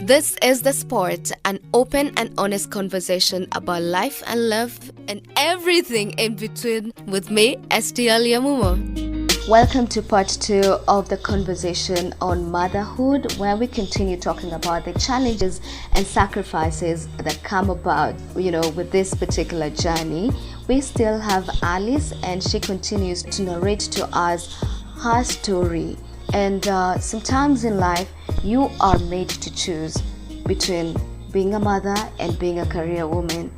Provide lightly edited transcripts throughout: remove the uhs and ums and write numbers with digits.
This is The Sport, an open and honest conversation about life and love and everything in between with me, STL Yamumo. Welcome to part 2 of the conversation on motherhood, where we continue talking about the challenges and sacrifices that come about, with this particular journey. We still have Alice, and she continues to narrate to us her story. And sometimes in life, you are made to choose between being a mother and being a career woman.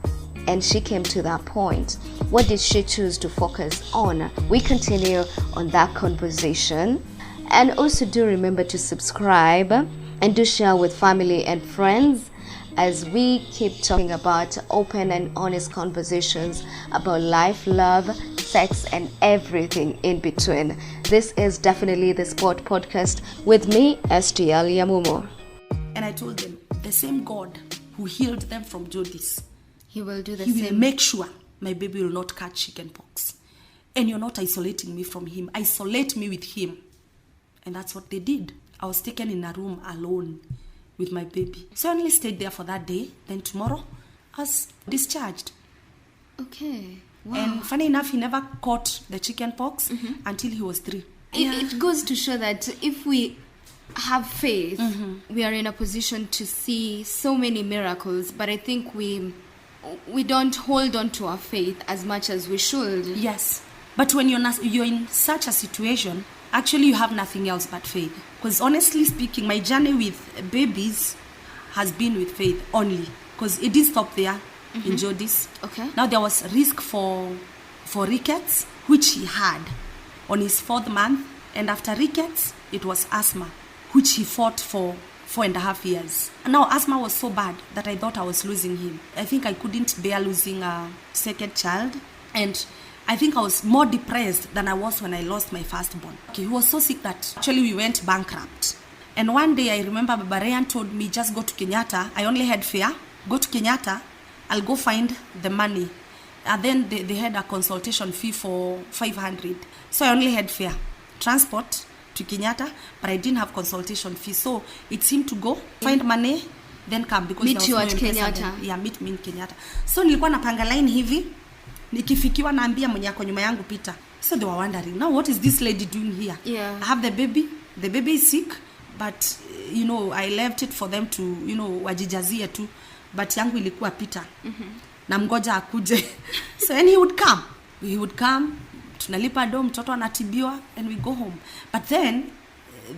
And she came to that point. What did she choose to focus on? We continue on that conversation. And also do remember to subscribe and do share with family and friends as we keep talking about open and honest conversations about life, love, sex, and everything in between. This is definitely the Sport Podcast with me, STL Yamumo. And I told them, the same God who healed them from jaundice, He will do the He same. will make sure my baby will not catch chickenpox. And you're not isolating me from Him. Isolate me with Him. And that's what they did. I was taken in a room alone with my baby. So I only stayed there for that day. Then tomorrow, I was discharged. Okay. Wow. And funny enough, he never caught the chickenpox until he was 3. It goes to show that if we have faith, we are in a position to see so many miracles. But I think we don't hold on to our faith as much as we should. Yes. But when you're in such a situation, actually you have nothing else but faith. Because honestly speaking, my journey with babies has been with faith only. Because it did stop there in jaundice. Okay. Now there was risk for rickets, which he had on his 4th month. And after rickets, it was asthma, which he fought for 4.5 years. And now asthma was so bad that I thought I was losing him. I think I couldn't bear losing a second child. And I think I was more depressed than I was when I lost my firstborn. Okay, he was so sick that actually we went bankrupt. And one day I remember Baba Ryan told me, just go to Kenyatta. I only had fare. Go to Kenyatta. I'll go find the money. And then they had a consultation fee for 500. So I only had fare. Transport to Kenyatta, but I didn't have consultation fee. So it seemed to go, find money, then come. Because Meet you at Kenyatta. Yeah, meet me in Kenyatta. So nilikuwa napanga line hivi, nikifikiwa naambia mwenye ako nyuma yangu pita. So they were wondering, now what is this lady doing here? Yeah. I have the baby is sick, but I left it for them to, wajijazie tu, but yangu ilikuwa pita. Na mgoja akuje. So and he would come, tunalipa do, mtoto anatibiwa, and we go home. But then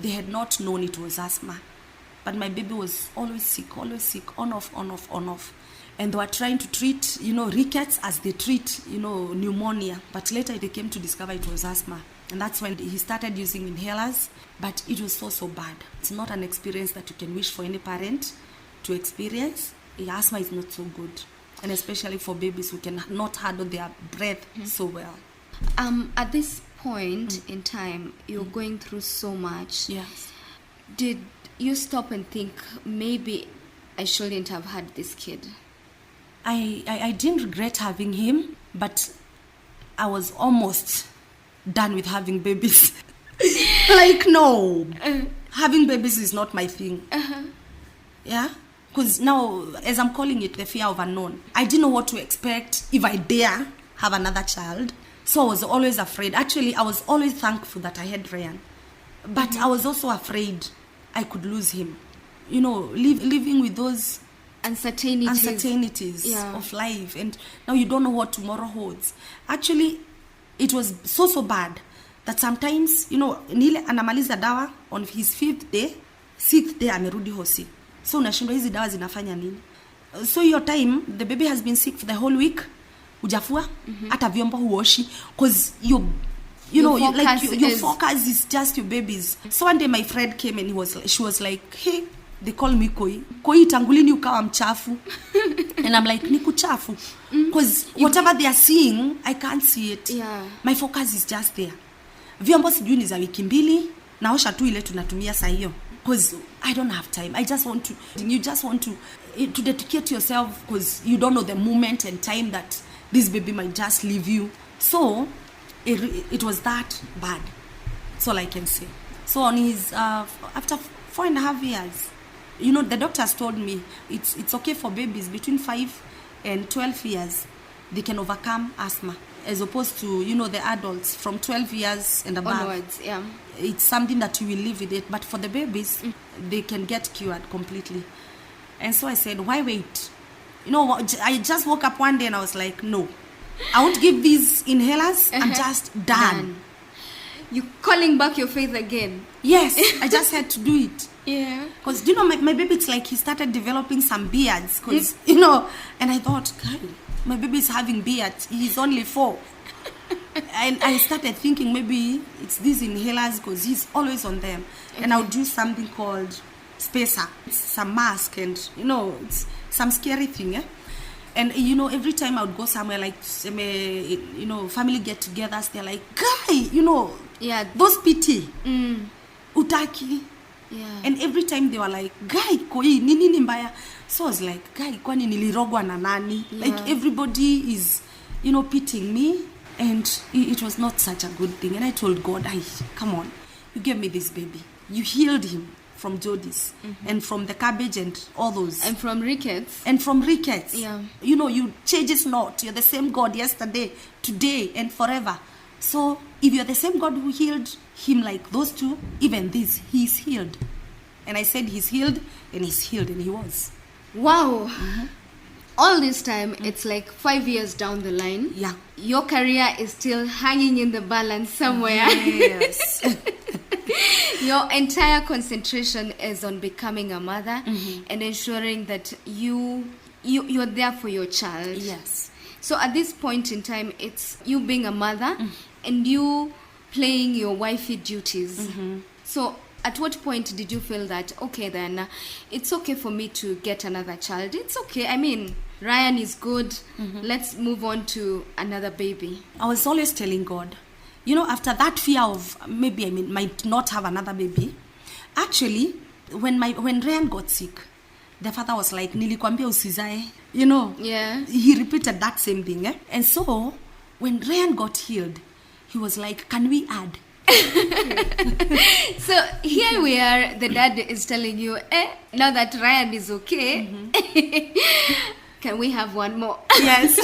they had not known it was asthma. But my baby was always sick, on off. And they were trying to treat, rickets as they treat, pneumonia. But later they came to discover it was asthma. And that's when he started using inhalers. But it was so bad. It's not an experience that you can wish for any parent to experience. Asthma is not so good. And especially for babies who cannot handle their breath so well. At this point in time, you're going through so much. Yes. Did you stop and think, maybe I shouldn't have had this kid? I didn't regret having him, but I was almost done with having babies. No. Having babies is not my thing. Yeah? Because now, as I'm calling it, the fear of unknown. I didn't know what to expect if I dare have another child. So I was always afraid. Actually, I was always thankful that I had Ryan. But I was also afraid I could lose him. Living with those uncertainties of life. And now you don't know what tomorrow holds. Actually, it was so bad that sometimes, Nile anamaliza dawa on his 6th day amerudi hosi. So unashindwa hizi dawa zinafanya nini? So your time, the baby has been sick for the whole week. Ujafua, hata vyombo huoshi, because your focus is just your babies. So one day my friend came and she was like, hey, they call me Koi tangulini ukawa mchafu. And I'm like, niku chafu, because whatever they are seeing, I can't see it. Yeah. My focus is just there. Vyombo sijui ni za wiki 2, naosha tu ile tunatumia saa hiyo. Because I don't have time. You just want to dedicate yourself, because you don't know the moment and time that this baby might just leave you. So it was that bad. That's all I can say. So on his after 4.5 years, the doctors told me it's okay for babies between 5 and 12 years. They can overcome asthma, as opposed to, the adults from 12 years and above. Onwards, yeah. It's something that you will live with it. But for the babies, they can get cured completely. And so I said, why wait? I just woke up one day and I was like, no, I won't give these inhalers. I'm just done. You calling back your faith again? Yes, I just had to do it. Yeah. Because, my baby, it's like he started developing some beards. Because, and I thought, God, my baby is having beards. He's only 4. And I started thinking maybe it's these inhalers because he's always on them. Okay. And I would do something called spacer. It's some mask and, it's some scary thing. Eh? And, every time I would go somewhere like, family get-togethers, they're like, guy, yeah, those PT, utaki. Yeah. And every time they were like, guy, koi, nini mbaya. So I was like, guy, kwani nilirogwa na nani? Yeah. Like everybody is, pitying me. And it was not such a good thing. And I told God, come on, you gave me this baby. You healed him from jaundice and from the cabbage and all those. And from rickets. Yeah. You changes not. You're the same God yesterday, today, and forever. So if you're the same God who healed him like those two, even this, he's healed. And I said he's healed, and he was. Wow. All this time, it's like 5 years down the line. Yeah. Your career is still hanging in the balance somewhere. Yes. Your entire concentration is on becoming a mother and ensuring that you're there for your child. Yes. So at this point in time, it's you being a mother and you playing your wifey duties. So at what point did you feel that, okay, then it's okay for me to get another child? It's okay. I mean, Ryan is good. Let's move on to another baby. I was always telling God, after that fear of maybe I might not have another baby, actually, when Ryan got sick, the father was like, nilikwambia usizae. Yeah. He repeated that same thing. Eh? And so, when Ryan got healed, he was like, can we add? So here we are, the dad is telling you, now that Ryan is okay, can we have one more? Yes.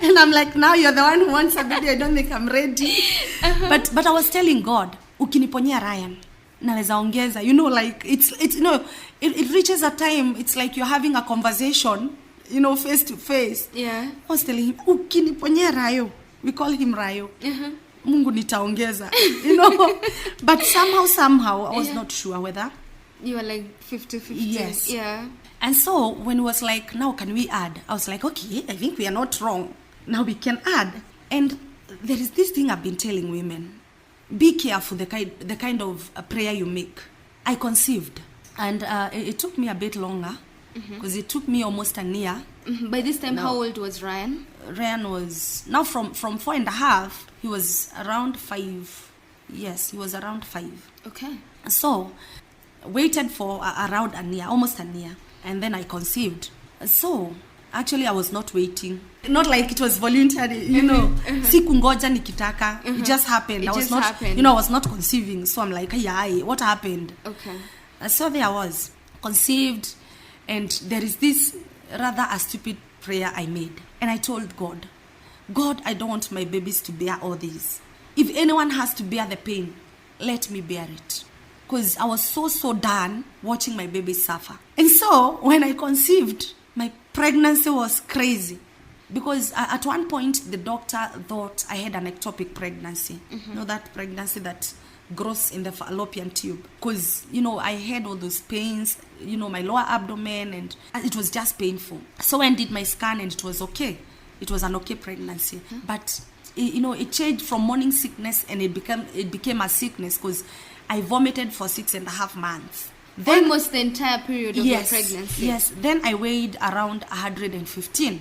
And I'm like, now you're the one who wants a baby. I don't think I'm ready. But I was telling God, ukiniponyea Ryan, naweza ongeza. Like it's it reaches a time, it's like you're having a conversation, face to face. Yeah. I was telling him, ukiniponyea Rayo. We call him Rayo. Mungu nitaongeza. But somehow I was not sure whether. You were like 50-50. Yes. Yeah. And so when it was like, now can we add? I was like, okay, I think we are not wrong. Now we can add. And there is this thing I've been telling women. Be careful the kind of prayer you make. I conceived. And it took me a bit longer. Because it took me almost a year. By this time, how old was Ryan? Ryan was, now from 4.5, he was around 5. Yes, he was around 5. Okay. So, waited for around a year, almost a year. And then I conceived. So, actually I was not waiting. Not like it was voluntary, Sikungoja nikitaka. It just happened. Happened. I was not conceiving. So I'm like, what happened? Okay. So there I was, conceived. And there is this rather a stupid prayer I made. And I told God, I don't want my babies to bear all this. If anyone has to bear the pain, let me bear it. Because I was so done watching my baby suffer. And so, when I conceived, my pregnancy was crazy. Because at one point, the doctor thought I had an ectopic pregnancy. That pregnancy that grows in the fallopian tube. Because, I had all those pains, my lower abdomen, and it was just painful. So when I did my scan, and it was okay. It was an okay pregnancy. But, it changed from morning sickness, and it became a sickness, because I vomited for 6.5 months. Then, almost the entire period of your pregnancy. Yes. Then I weighed around 115.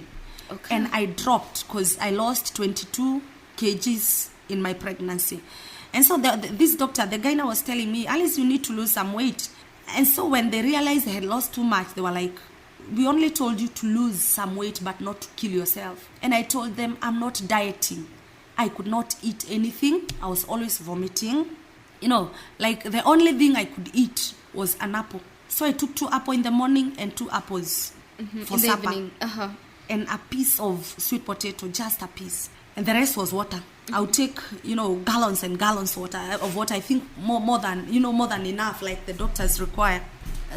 Okay. And I dropped because I lost 22 kgs in my pregnancy. And so this doctor, the guy now was telling me, Alice, you need to lose some weight. And so when they realized I had lost too much, they were like, we only told you to lose some weight but not to kill yourself. And I told them, I'm not dieting. I could not eat anything. I was always vomiting. Like the only thing I could eat was an apple. So I took 2 apples in the morning and 2 apples for in the supper. evening. And a piece of sweet potato, just a piece. And the rest was water. I would take, gallons and gallons of water. I think more than enough, like the doctors require.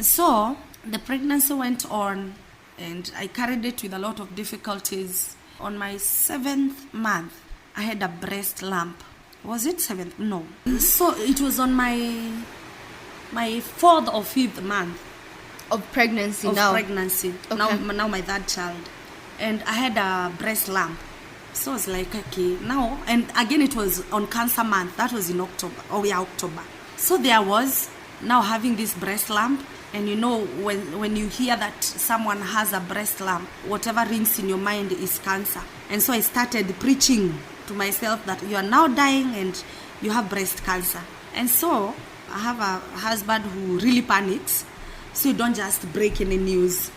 So the pregnancy went on, and I carried it with a lot of difficulties. On my 7th month, I had a breast lump. Was it 7th? No. So it was on my 4th or 5th month of pregnancy. Okay. Now my 3rd child, and I had a breast lump. So I was like, okay, now, and again it was on cancer month. That was in October. October. So there was now having this breast lump, and when you hear that someone has a breast lump, whatever rings in your mind is cancer. And so I started preaching to myself that you are now dying and you have breast cancer. And so I have a husband who really panics, so you don't just break any news.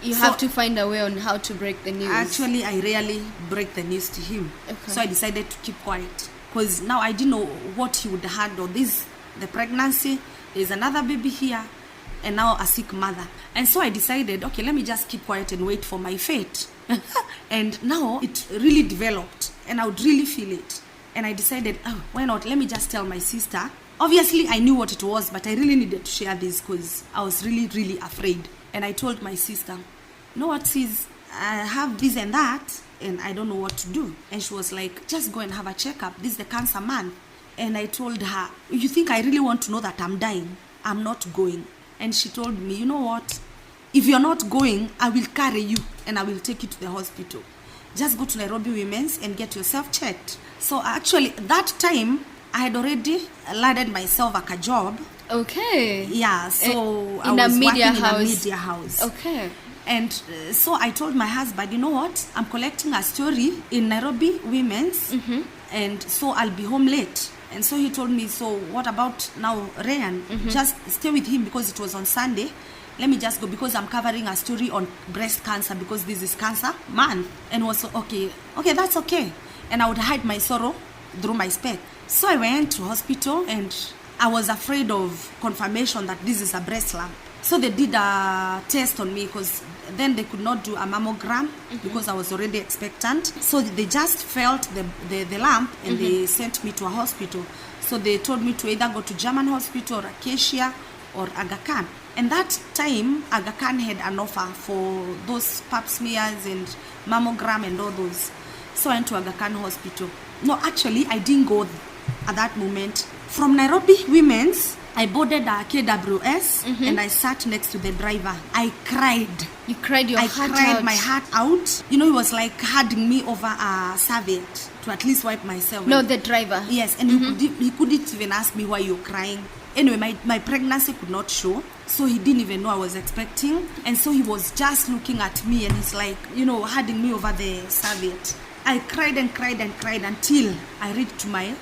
You have to find a way on how to break the news. Actually, I rarely break the news to him. Okay. So I decided to keep quiet, because now I didn't know what he would handle. The pregnancy, there's another baby here, and now a sick mother. And so I decided, okay, let me just keep quiet and wait for my fate. And now it really developed, and I would really feel it. And I decided, why not? Let me just tell my sister. Obviously, I knew what it was, but I really needed to share this because I was really, really afraid. And I told my sister, you know what, sis, I have this and that, and I don't know what to do. And she was like, just go and have a checkup. This is the cancer month. And I told her, you think I really want to know that I'm dying? I'm not going. And she told me, you know what, if you're not going, I will carry you and I will take you to the hospital. Just go to Nairobi Women's and get yourself checked. So actually, that time, I had already landed myself a job. Okay. Yeah, so I was working in a media house. Okay. And so I told my husband, you know what, I'm collecting a story in Nairobi Women's, and so I'll be home late. And so he told me, so what about now, Ryan? Just stay with him, because it was on Sunday. Let me just go, because I'm covering a story on breast cancer, because this is cancer month. And was okay, that's okay. And I would hide my sorrow through my specs. So I went to hospital, and I was afraid of confirmation that this is a breast lump. So they did a test on me, because then they could not do a mammogram because I was already expectant. So they just felt the lump, and they sent me to a hospital. So they told me to either go to German hospital or Acacia or Aga Khan. And that time, Aga Khan had an offer for those pap smears and mammogram and all those. So I went to Aga Khan hospital. No, actually, I didn't go at that moment. From Nairobi Women's, I boarded a KWS and I sat next to the driver. I cried. You cried your heart out? I cried my heart out. He was like handing me over a serviette to at least wipe myself. No, the driver? Yes, and he couldn't even ask me why you're crying. Anyway, my pregnancy could not show, so he didn't even know I was expecting. And so he was just looking at me, and he's like, handing me over the serviette. I cried and cried and cried until I reached my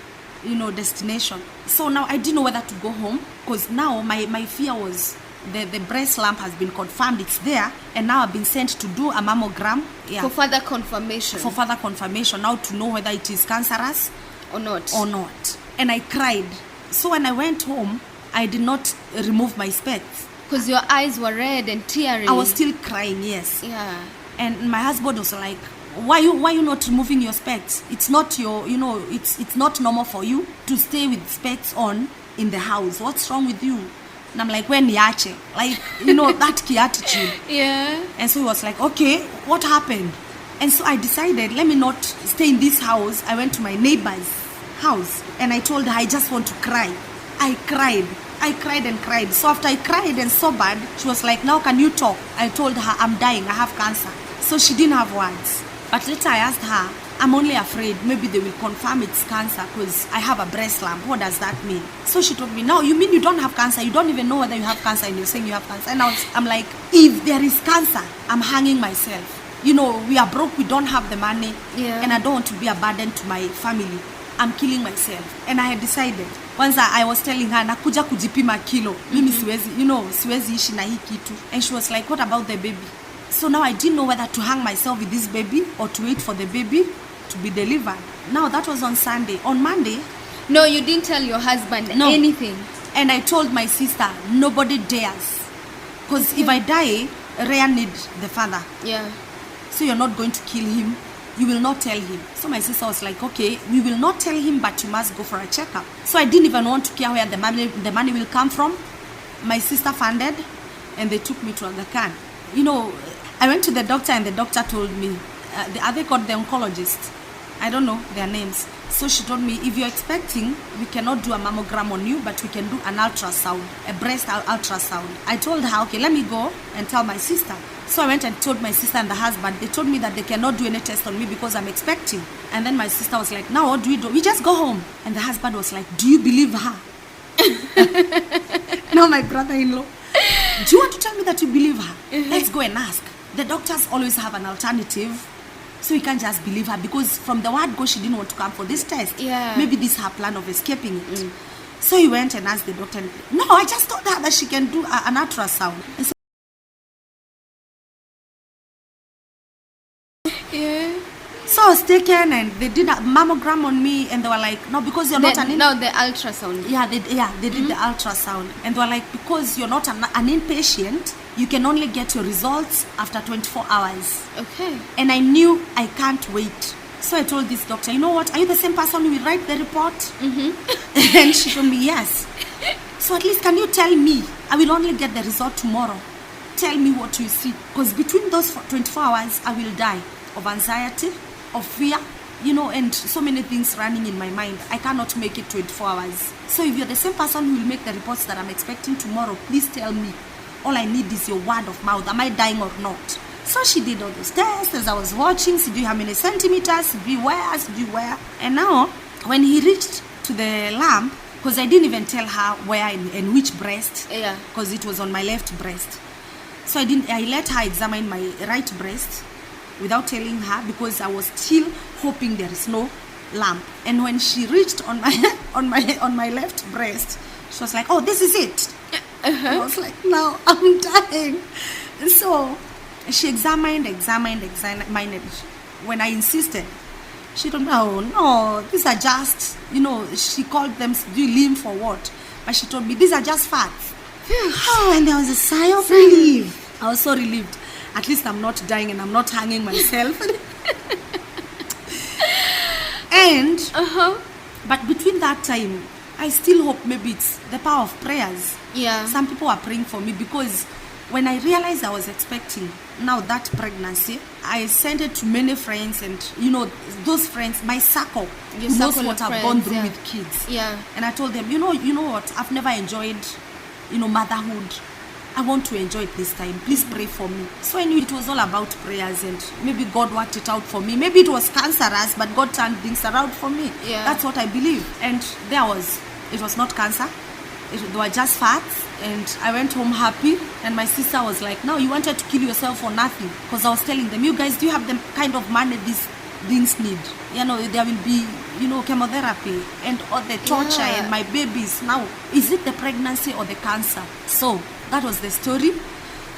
destination. So now I didn't know whether to go home, because now my fear was the breast lump has been confirmed, it's there, and now I've been sent to do a mammogram. Yeah. For further confirmation. Now to know whether it is cancerous or not. And I cried. So when I went home, I did not remove my specs. Because your eyes were red and teary. I was still crying, yes. Yeah. And my husband was like, why you not removing your specs? It's not it's not normal for you to stay with specs on in the house. What's wrong with you? And I'm like, when niache? Like, that key attitude. Yeah. And so he was like, okay, what happened? And so I decided, let me not stay in this house. I went to my neighbor's house and I told her, I just want to cry. I cried and cried. So after I cried and sobbed, she was like, now can you talk? I told her, I'm dying, I have cancer. So she didn't have words. But later I asked her, I'm only afraid maybe they will confirm it's cancer because I have a breast lump. What does that mean? So she told me, no, you mean you don't have cancer? You don't even know whether you have cancer and you're saying you have cancer. And I'm like, if there is cancer, I'm hanging myself. We are broke, we don't have the money. Yeah. And I don't want to be a burden to my family. I'm killing myself. And I had decided. Once I was telling her, nakuja kujipima kilo. Mimi siwezi ishi na hii kitu. And she was like, what about the baby? So now I didn't know whether to hang myself with this baby or to wait for the baby to be delivered. Now that was on Sunday. On Monday... No, you didn't tell your husband anything. And I told my sister, nobody dares Because if I die, Rhea needs the father. Yeah. So you're not going to kill him. You will not tell him. So my sister was like, okay, we will not tell him, but you must go for a checkup. So I didn't even want to care where the money will come from. My sister funded, and they took me to Aga Khan. You know, I went to the doctor, and the doctor told me, are they called the oncologist? I don't know their names. So she told me, if you're expecting, we cannot do a mammogram on you, but we can do an ultrasound, a breast ultrasound. I told her, okay, let me go and tell my sister. So I went and told my sister and the husband. They told me that they cannot do any test on me because I'm expecting. And then my sister was like, now what do we do? We just go home. And the husband was like, do you believe her? Now my brother-in-law, do you want to tell me that you believe her? Let's go and ask. The doctors always have an alternative. So we can't just believe her, because from the word go, she didn't want to come for this test. Yeah. Maybe this is her plan of escaping it. So he went and asked the doctor, no, I just told her that she can do an ultrasound. And so, yeah. So I was taken, and they did a mammogram on me, and they were like, no, because you're not an No, the ultrasound. Yeah, they did the ultrasound, and they were like, because you're not an inpatient, you can only get your results after 24 hours. Okay. And I knew I can't wait. So I told this doctor, you know what, are you the same person who will write the report? And she told me, yes. So at least can you tell me, I will only get the result tomorrow. Tell me what you see. Because between those 24 hours, I will die of anxiety, of fear, you know, and so many things running in my mind. I cannot make it 24 hours. So if you're the same person who will make the reports that I'm expecting tomorrow, please tell me. All I need is your word of mouth. Am I dying or not? So she did all those tests as I was watching. She did how many centimeters, she did where. And now, when he reached to the lamp, because I didn't even tell her where and which breast, because it was on my left breast. So I let her examine my right breast without telling her, because I was still hoping there is no lump. And when she reached on my left breast, she was like, oh, this is it. I was like, no, I'm dying. And so she examined. When I insisted, she told me, oh, no, these are just, you know, she called them lymph or what. But she told me, these are just fats. Oh, and there was a sigh of relief. I was so relieved. At least I'm not dying and I'm not hanging myself. And, but between that time, I still hope maybe it's the power of prayers. Yeah. Some people are praying for me, because when I realized I was expecting now that pregnancy, I sent it to many friends, and you know, those friends, my circle, knows what I've gone through with kids. Yeah. And I told them, you know what, I've never enjoyed, you know, motherhood. I want to enjoy it this time. Please pray for me. So I knew it was all about prayers, and maybe God worked it out for me. Maybe it was cancerous, but God turned things around for me. Yeah. That's what I believe. And it was not cancer. They were just fats, and I went home happy. And my sister was like, no, you wanted to kill yourself for nothing. Because I was telling them, you guys, do you have the kind of money these things need? You know, there will be, you know, chemotherapy and all the torture and my babies. Now, is it the pregnancy or the cancer? So that was the story.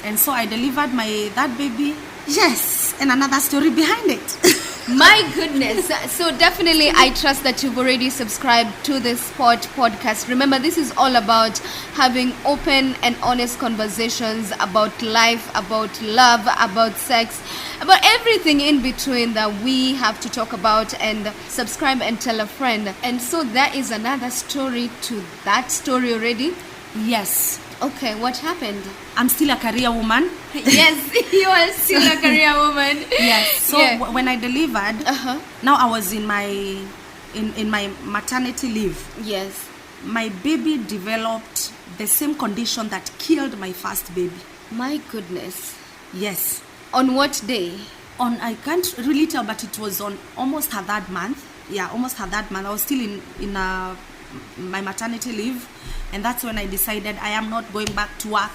And so I delivered that baby. Yes, and another story behind it. My goodness. So definitely I trust that you've already subscribed to this podcast. Remember, this is all about having open and honest conversations about life, about love, about sex, about everything in between that we have to talk about. And subscribe and tell a friend. And so there is another story to that story already. Yes. Okay, what happened? I'm still a career woman. Yes, you are still a career woman. Yes. So when I delivered, now I was in my maternity leave. Yes. My baby developed the same condition that killed my first baby. My goodness. Yes. On what day? I can't really tell, but it was on almost her third month. Yeah, almost her third month. I was still in my maternity leave. And that's when I decided I am not going back to work.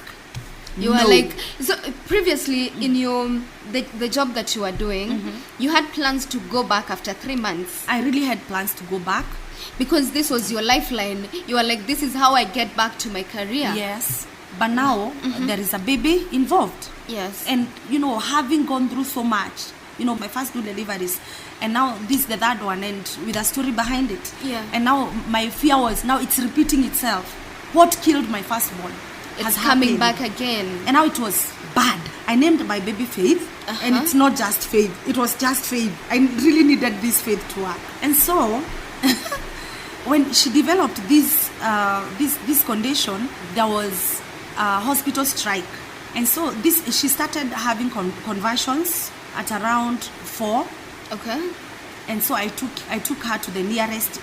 You were like, so previously in the job that you were doing, you had plans to go back after 3 months. I really had plans to go back. Because this was your lifeline. You were like, this is how I get back to my career. Yes. But now there is a baby involved. Yes. And, you know, having gone through so much, you know, my first 2 deliveries, and now this is the third one, and with a story behind it. Yeah. And now my fear was, now it's repeating itself. What killed my firstborn? has coming happened. back again. And now it was bad. I named my baby Faith, and it's not just Faith. It was just Faith. I really needed this Faith to work. And so, when she developed this condition, there was a hospital strike. And so she started having convulsions at around 4. Okay. And so I took her to the nearest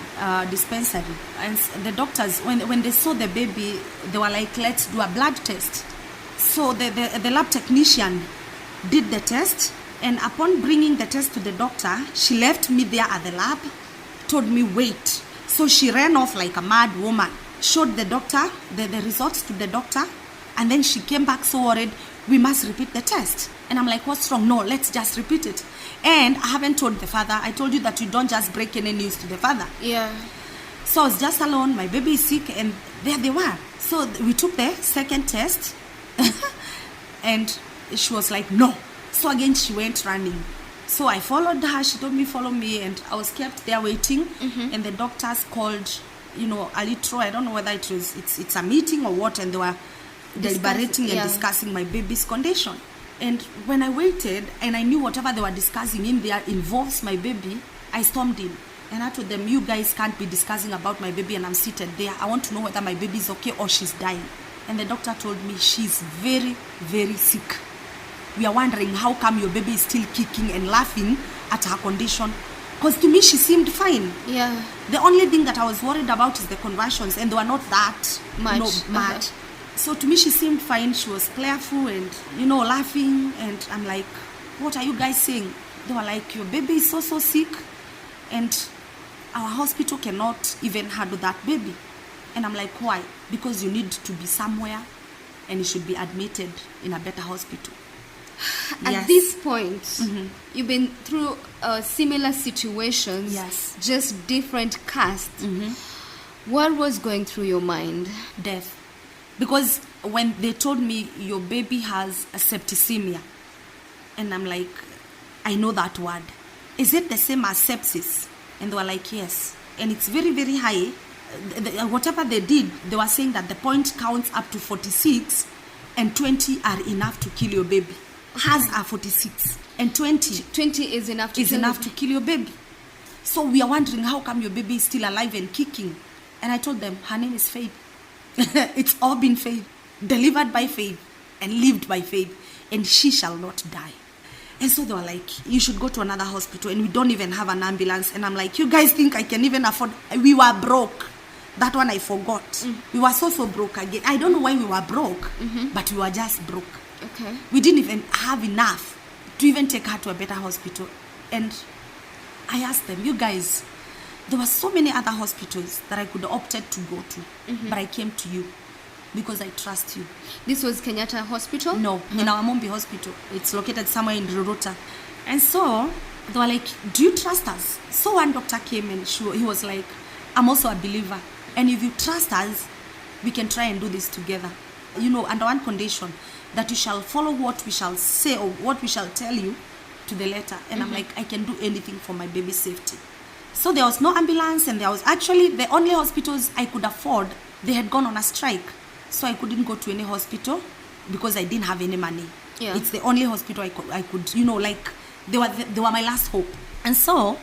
dispensary. And the doctors, when they saw the baby, they were like, let's do a blood test. So the lab technician did the test. And upon bringing the test to the doctor, she left me there at the lab, told me, wait. So she ran off like a mad woman, showed the doctor, the results to the doctor. And then she came back so worried, we must repeat the test. And I'm like, what's wrong? No, let's just repeat it. And I haven't told the father. I told you that you don't just break any news to the father. Yeah. So I was just alone. My baby is sick, and there they were. So we took the second test, and she was like, no. So again, she went running. So I followed her. She told me, follow me, and I was kept there waiting. And the doctors called, a little. I don't know whether it's a meeting or what, and they were deliberating and discussing my baby's condition. And when I waited and I knew whatever they were discussing in there involves my baby, I stormed in. And I told them, you guys can't be discussing about my baby and I'm seated there. I want to know whether my baby is okay or she's dying. And the doctor told me, she's very, very sick. We are wondering how come your baby is still kicking and laughing at her condition. Because to me, she seemed fine. Yeah. The only thing that I was worried about is the convulsions, and they were not that much. So to me, she seemed fine. She was playful and, laughing. And I'm like, what are you guys saying? They were like, your baby is so sick. And our hospital cannot even handle that baby. And I'm like, why? Because you need to be somewhere and you should be admitted in a better hospital. At this point, you've been through similar situations. Yes. Just different casts. What was going through your mind? Death. Because when they told me your baby has a septicemia, and I'm like, I know that word. Is it the same as sepsis? And they were like, yes. And it's very, very high. Whatever they did, they were saying that the point counts up to 46 and 20 are enough to kill your baby. Hers are 46 and 20. 20 is enough to kill your baby. So we are wondering how come your baby is still alive and kicking. And I told them, her name is Faith. It's all been Faith, delivered by Faith and lived by Faith, and she shall not die. And so they were like, you should go to another hospital, and we don't even have an ambulance. And I'm like, you guys think I can even afford? We were broke. That one I forgot. We were so broke again. I don't know why we were broke, but we were just broke. Okay. We didn't even have enough to even take her to a better hospital. And I asked them, you guys, there were so many other hospitals that I could have opted to go to, but I came to you because I trust you. This was Kenyatta Hospital? No, in our Mombi Hospital. It's located somewhere in Rorota. And so they were like, do you trust us? So one doctor came and he was like, I'm also a believer. And if you trust us, we can try and do this together. Under one condition, that you shall follow what we shall say or what we shall tell you to the letter. And I'm like, I can do anything for my baby's safety. So there was no ambulance, and there was actually the only hospitals I could afford, they had gone on a strike. So I couldn't go to any hospital because I didn't have any money. Yeah. It's the only hospital I could they were my last hope. And so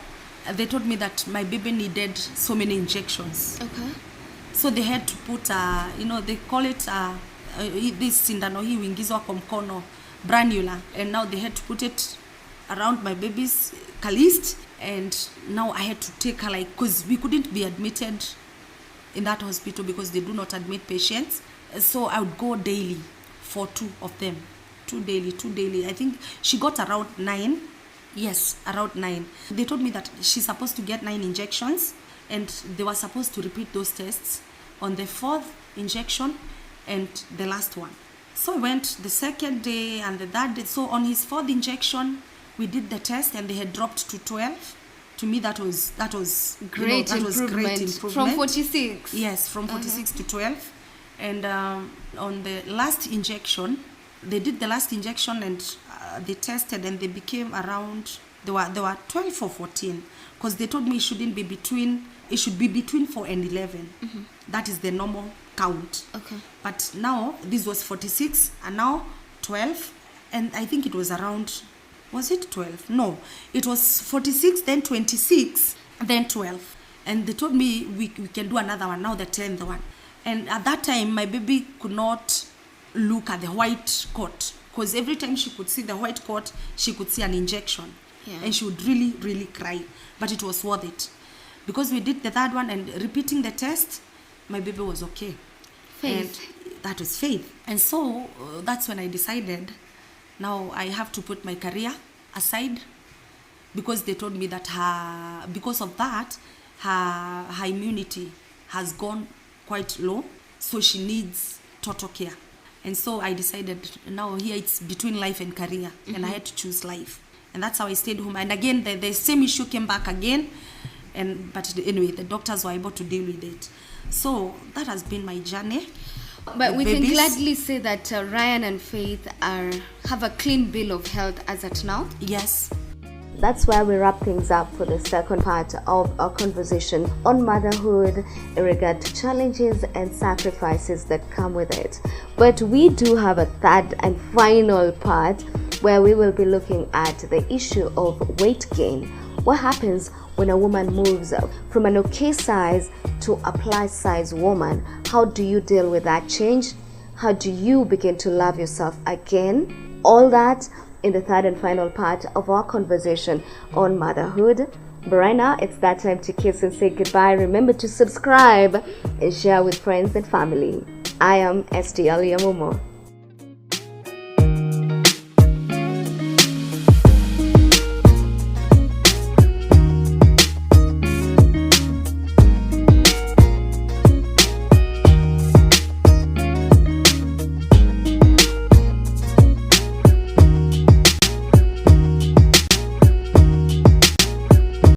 they told me that my baby needed so many injections. Okay. So they had to put they call it this sindano hii huingizwa kwa mkono, branula, and now they had to put it around my baby's calist. And now I had to take her, because we couldn't be admitted in that hospital because they do not admit patients. So I would go daily for 2 of them. 2 daily. I think she got around 9. Yes, around 9. They told me that she's supposed to get 9 injections, and they were supposed to repeat those tests on the 4th injection and the last one. So I went the second day and the third day. So on his 4th injection, we did the test, and they had dropped to 12. To me, that was great improvement. From 46. Yes, from 46 to 12. And on the last injection, they did the last injection, and they tested, and they became around. They were 12 or 14, because they told me it should be between 4 and 11. That is the normal count. Okay. But now this was 46 and now 12, and I think it was around, was it 12? No, it was 46, then 26, then 12. And they told me we can do another one, now the 10th one. And at that time, my baby could not look at the white coat, because every time she could see the white coat, she could see an injection. Yeah. And she would really, really cry. But it was worth it. Because we did the third one and repeating the test, my baby was okay. Faith. And that was faith. And so that's when I decided, now I have to put my career aside, because they told me that because of that, her immunity has gone quite low, so she needs total care. And so I decided, now here it's between life and career, and I had to choose life. And that's how I stayed home. And again, the same issue came back again, but anyway, the doctors were able to deal with it. So that has been my journey. But we can gladly say that Ryan and Faith have a clean bill of health as at now. Yes. That's where we wrap things up for the second part of our conversation on motherhood in regard to challenges and sacrifices that come with it. But we do have a third and final part where we will be looking at the issue of weight gain. What happens when a woman moves from an okay size to a plus size woman? How do you deal with that change? How do you begin to love yourself again? All that in the third and final part of our conversation on motherhood. But right now, it's that time to kiss and say goodbye. Remember to subscribe and share with friends and family. I am STL Yamumo.